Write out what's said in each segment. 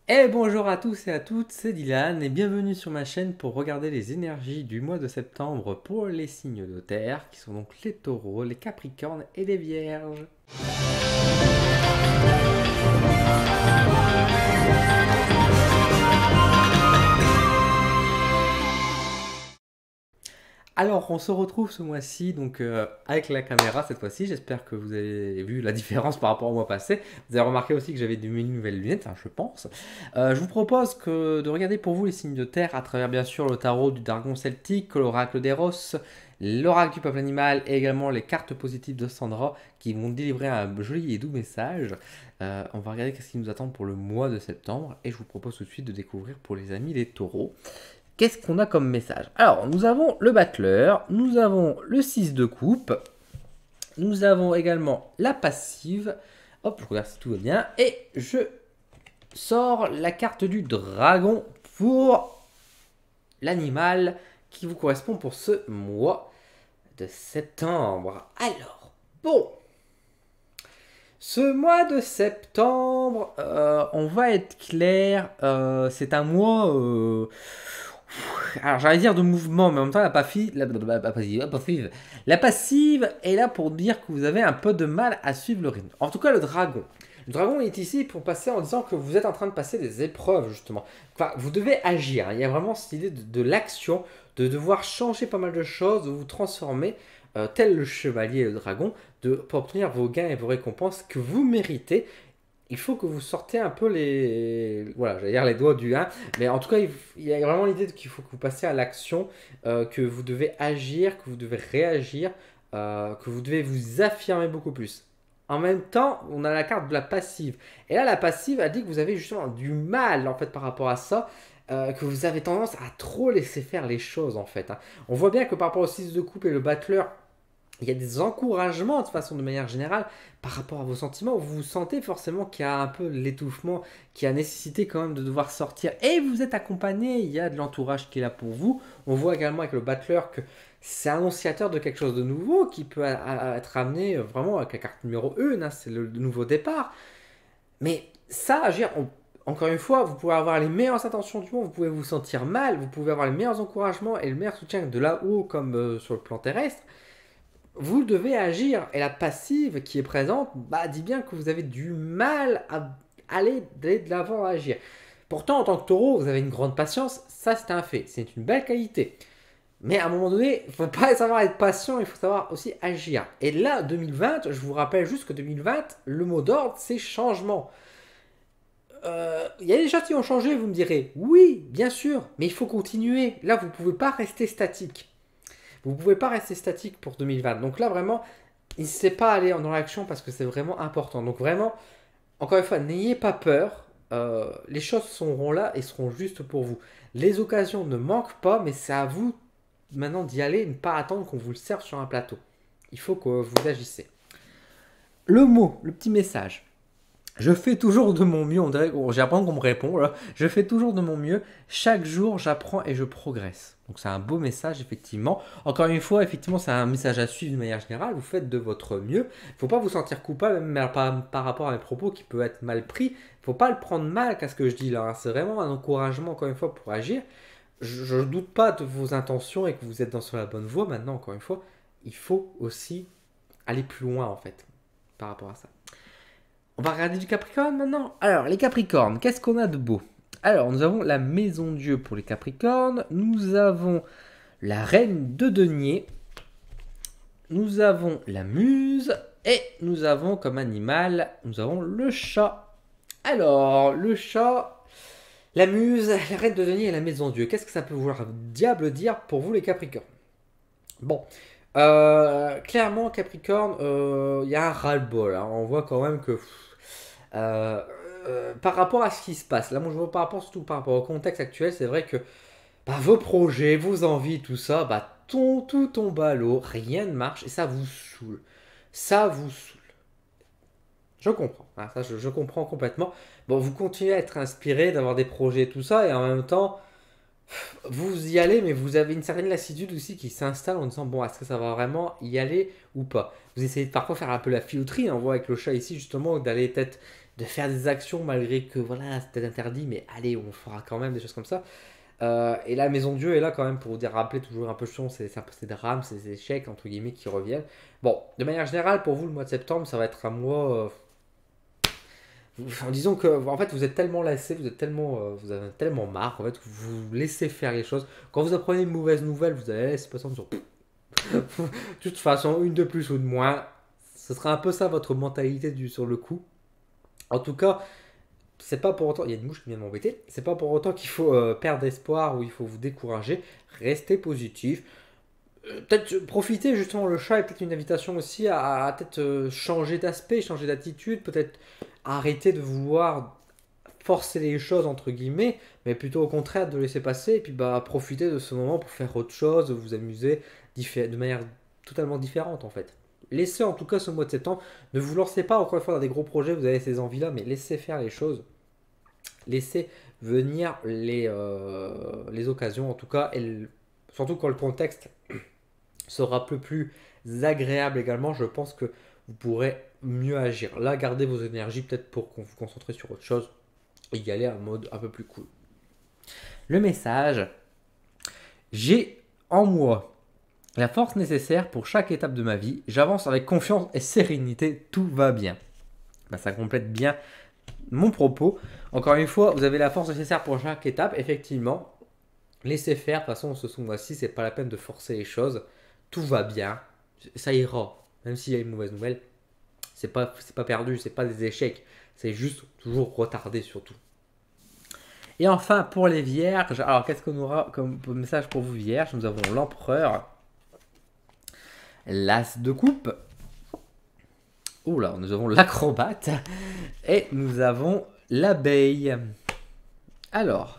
Et bonjour à tous et à toutes, c'est Dylan et bienvenue sur ma chaîne pour regarder les énergies du mois de septembre pour les signes de terre qui sont donc les taureaux, les capricornes et les vierges. Alors on se retrouve ce mois-ci donc avec la caméra cette fois-ci, j'espère que vous avez vu la différence par rapport au mois passé. Vous avez remarqué aussi que j'avais de nouvelles lunettes, enfin, je pense. Je vous propose de regarder pour vous les signes de terre à travers bien sûr le tarot du dragon celtique, l'oracle d'Eros, l'oracle du peuple animal et également les cartes positives de Sandra qui vont délivrer un joli et doux message. On va regarder ce qui nous attend pour le mois de septembre et je vous propose tout de suite de découvrir pour les amis les taureaux. Qu'est-ce qu'on a comme message? Alors, nous avons le battleur, nous avons le 6 de coupe, nous avons également la passive. Hop, je regarde si tout va bien. Et je sors la carte du dragon pour l'animal qui vous correspond pour ce mois de septembre. Alors, bon. Ce mois de septembre, on va être clair, c'est un mois alors j'allais dire de mouvement, mais en même temps la passive est là pour dire que vous avez un peu de mal à suivre le rythme. En tout cas, le dragon. Le dragon est ici pour passer en disant que vous êtes en train de passer des épreuves, justement. Enfin, vous devez agir. Il y a vraiment cette idée de l'action, de devoir changer pas mal de choses, de vous transformer, tel le chevalier et le dragon, pour obtenir vos gains et vos récompenses que vous méritez. Il faut que vous sortez un peu voilà, j'allais dire les doigts du 1, mais en tout cas, il y a vraiment l'idée qu'il faut que vous passiez à l'action, que vous devez agir, que vous devez réagir, que vous devez vous affirmer beaucoup plus. En même temps, on a la carte de la passive. Et là, la passive a dit que vous avez justement du mal, en fait, par rapport à ça, que vous avez tendance à trop laisser faire les choses, en fait, hein. On voit bien que par rapport au 6 de coupe et le battleur, il y a des encouragements de façon de manière générale par rapport à vos sentiments. Vous sentez forcément qu'il y a un peu l'étouffement, qui a nécessité quand même de devoir sortir. Et vous êtes accompagné, il y a de l'entourage qui est là pour vous. On voit également avec le battleur que c'est annonciateur de quelque chose de nouveau qui peut être amené vraiment avec la carte numéro 1, hein, c'est le nouveau départ. Mais ça, agir, encore une fois, vous pouvez avoir les meilleures intentions du monde, vous pouvez vous sentir mal, vous pouvez avoir les meilleurs encouragements et le meilleur soutien de là-haut comme sur le plan terrestre. Vous devez agir. Et la passive qui est présente dit bien que vous avez du mal à aller de l'avant à agir. Pourtant, en tant que taureau, vous avez une grande patience. Ça, c'est un fait. C'est une belle qualité. Mais à un moment donné, il ne faut pas savoir être patient, il faut savoir aussi agir. Et là, 2020, je vous rappelle juste que 2020, le mot d'ordre, c'est changement. Il y a des choses qui ont changé, vous me direz. Oui, bien sûr, mais il faut continuer. Là, vous ne pouvez pas rester statique. Vous ne pouvez pas rester statique pour 2020. Donc là, vraiment, n'hésitez pas à aller dans l'action parce que c'est vraiment important. Donc vraiment, encore une fois, n'ayez pas peur. Les choses seront là et seront justes pour vous. Les occasions ne manquent pas, mais c'est à vous maintenant d'y aller et ne pas attendre qu'on vous le serve sur un plateau. Il faut que vous agissez. Le mot, le petit message. Je fais toujours de mon mieux, j'apprends qu'on me répond là. Je fais toujours de mon mieux. Chaque jour, j'apprends et je progresse. Donc c'est un beau message, effectivement. Encore une fois, effectivement, c'est un message à suivre de manière générale. Vous faites de votre mieux. Il ne faut pas vous sentir coupable, même par rapport à mes propos qui peuvent être mal pris. Il ne faut pas le prendre mal qu'à ce que je dis là, hein. C'est vraiment un encouragement, encore une fois, pour agir. Je ne doute pas de vos intentions et que vous êtes sur la bonne voie. Maintenant, encore une fois, il faut aussi aller plus loin, en fait, par rapport à ça. On va regarder du Capricorne maintenant. Alors, les Capricornes, qu'est-ce qu'on a de beau? Alors, nous avons la Maison Dieu pour les Capricornes. Nous avons la Reine de Denier. Nous avons la Muse. Et nous avons comme animal, nous avons le chat. Alors, le chat, la Muse, la Reine de Denier et la Maison Dieu. Qu'est-ce que ça peut vouloir diable dire pour vous les Capricornes? Bon, clairement, Capricorne, il y a un ras-le-bol, hein. On voit quand même que euh, par rapport à ce qui se passe, là, moi je vois surtout par rapport au contexte actuel, c'est vrai que vos projets, vos envies, tout ça, tout tombe à l'eau, rien ne marche et ça vous saoule. Ça vous saoule. Je comprends, hein, ça je comprends complètement. Bon, vous continuez à être inspiré, d'avoir des projets, tout ça, et en même temps, vous y allez, mais vous avez une certaine lassitude aussi qui s'installe en disant bon, est-ce que ça va vraiment y aller ou pas? Vous essayez de parfois faire un peu la filouterie, hein. On voit avec le chat ici justement d'aller peut-être de faire des actions malgré que voilà, c'est peut-être interdit, mais allez, on fera quand même des choses comme ça. Et la Maison Dieu est là quand même pour vous dire, rappeler toujours un peu chiant, c'est un peu ces drames, ces échecs entre guillemets qui reviennent. Bon, de manière générale, pour vous, le mois de septembre, ça va être un mois. En disant que en fait vous êtes tellement lassé, vous êtes tellement, vous avez tellement marre, en fait, vous laissez faire les choses. Quand vous apprenez une mauvaise nouvelle, vous allez laisser passer en disant de toute façon, une de plus ou de moins, ce sera un peu ça votre mentalité sur le coup. En tout cas, c'est pas pour autant, il y a une mouche qui vient de m'embêter, c'est pas pour autant qu'il faut perdre espoir ou il faut vous décourager. Restez positif. Peut-être profiter justement, le chat est peut-être une invitation aussi à peut-être changer d'aspect, changer d'attitude, peut-être arrêter de vouloir forcer les choses entre guillemets, mais plutôt au contraire de laisser passer et puis bah profiter de ce moment pour faire autre chose, vous amuser de manière totalement différente en fait. Laissez en tout cas ce mois de septembre, ne vous lancez pas encore une fois dans des gros projets, vous avez ces envies là, mais laissez faire les choses, laissez venir les occasions en tout cas, surtout quand le contexte sera un peu plus agréable également, je pense que vous pourrez mieux agir. Là, gardez vos énergies peut-être pour vous concentrer sur autre chose et y aller en mode un peu plus cool. Le message, j'ai en moi la force nécessaire pour chaque étape de ma vie, j'avance avec confiance et sérénité, tout va bien. Ben, ça complète bien mon propos. Encore une fois, vous avez la force nécessaire pour chaque étape, effectivement. Laissez faire, de toute façon, ce mois-ci, c'est pas la peine de forcer les choses. Tout va bien, ça ira. Même s'il y a une mauvaise nouvelle, c'est pas perdu, c'est pas des échecs. C'est juste toujours retardé surtout. Et enfin, pour les vierges, alors qu'est-ce qu'on aura comme message pour vous vierges? Nous avons l'empereur, l'as de coupe. Oula, nous avons l'acrobate. Et nous avons l'abeille. Alors,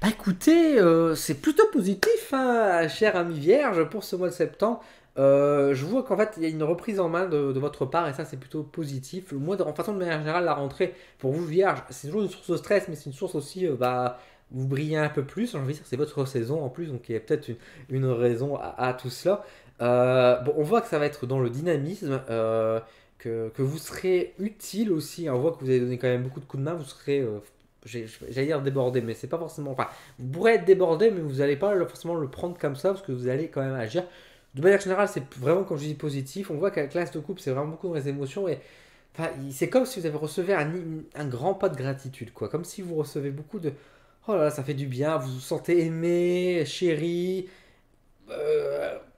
bah écoutez, c'est plutôt positif, hein, cher ami vierge, pour ce mois de septembre. Je vois qu'en fait, il y a une reprise en main de votre part et ça, c'est plutôt positif. Le mois de façon de manière générale, la rentrée, pour vous vierge, c'est toujours une source de stress, mais c'est une source aussi, bah, vous brillez un peu plus. J'ai envie de dire, c'est votre saison en plus, donc il y a peut-être une raison à tout cela. Bon, on voit que ça va être dans le dynamisme, que vous serez utile aussi, hein. On voit que vous avez donné quand même beaucoup de coups de main, vous serez j'allais dire débordé, mais c'est pas forcément. Enfin, vous pourrez être débordé, mais vous n'allez pas forcément le prendre comme ça parce que vous allez quand même agir. De manière générale, c'est vraiment, comme je dis, positif. On voit qu'avec l'as de coupe, c'est vraiment beaucoup dans les émotions et enfin, c'est comme si vous avez recevé un grand pas de gratitude, quoi. Comme si vous recevez beaucoup de oh là là, ça fait du bien, vous vous sentez aimé, chéri,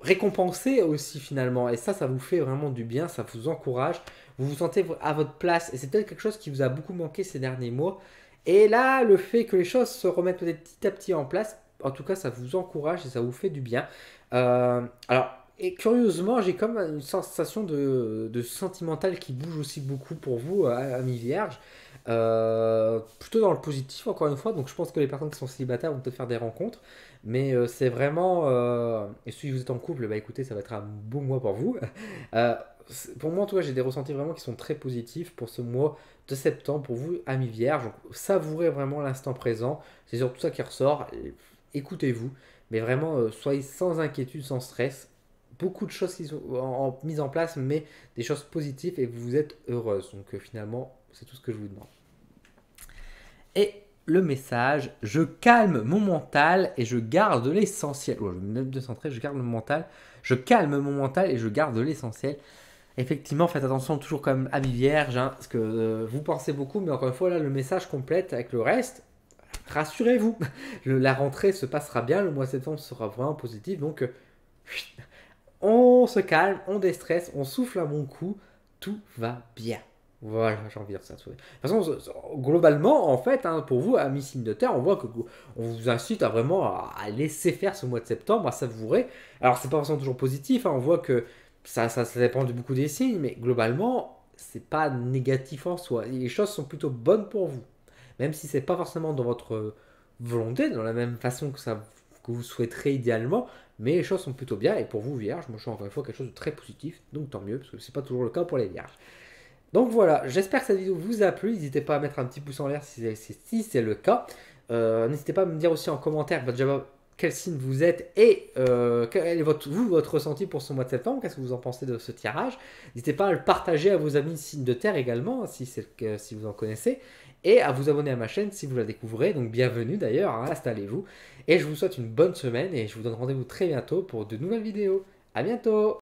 récompensé aussi finalement. Et ça vous fait vraiment du bien, ça vous encourage. Vous vous sentez à votre place et c'est peut-être quelque chose qui vous a beaucoup manqué ces derniers mois. Et là, le fait que les choses se remettent peut-être petit à petit en place, en tout cas, ça vous encourage et ça vous fait du bien. Alors, et curieusement, j'ai comme une sensation de sentimental qui bouge aussi beaucoup pour vous, amis vierges. Plutôt dans le positif, encore une fois. Donc, je pense que les personnes qui sont célibataires vont peut-être faire des rencontres. Mais c'est vraiment. Et si vous êtes en couple, bah écoutez, ça va être un beau mois pour vous. Euh, pour moi, en tout cas, j'ai des ressentis vraiment qui sont très positifs pour ce mois de septembre pour vous, amis vierges. Donc, savourez vraiment l'instant présent. C'est surtout ça qui ressort. Écoutez-vous. Mais vraiment, soyez sans inquiétude, sans stress. Beaucoup de choses qui sont mises en place, mais des choses positives et vous êtes heureuse. Donc finalement, c'est tout ce que je vous demande. Et le message, je calme mon mental et je garde l'essentiel. Oh, je vais me mettre de centrer, je garde mon mental. Je calme mon mental et je garde l'essentiel. Effectivement, faites attention toujours quand même à vierge, hein, parce que vous pensez beaucoup, mais encore une fois, là, le message complète avec le reste. Rassurez-vous, la rentrée se passera bien, le mois de septembre sera vraiment positif, donc on se calme, on déstresse, on souffle un bon coup, tout va bien. Voilà, j'ai envie de dire ça. De toute façon, globalement, en fait, hein, pour vous, amis signes de terre, on voit qu'on vous incite à vraiment à laisser faire ce mois de septembre, à savourer. Alors, c'est pas forcément toujours positif, hein, on voit que ça dépend de beaucoup des signes, mais globalement, c'est pas négatif en soi. Les choses sont plutôt bonnes pour vous. Même si c'est pas forcément dans votre volonté, dans la même façon que vous souhaiterez idéalement, mais les choses sont plutôt bien. Et pour vous, vierges, moi je suis encore une fois quelque chose de très positif, donc tant mieux, parce que c'est pas toujours le cas pour les vierges. Donc voilà, j'espère que cette vidéo vous a plu. N'hésitez pas à mettre un petit pouce en l'air si c'est le cas. N'hésitez pas à me dire aussi en commentaire, déjà quel signe vous êtes et quel est votre ressenti pour ce mois de septembre. Qu'est-ce que vous en pensez de ce tirage? N'hésitez pas à le partager à vos amis signes de terre également, si vous en connaissez, et à vous abonner à ma chaîne si vous la découvrez. Donc bienvenue d'ailleurs, hein, installez-vous. Et je vous souhaite une bonne semaine et je vous donne rendez-vous très bientôt pour de nouvelles vidéos. À bientôt!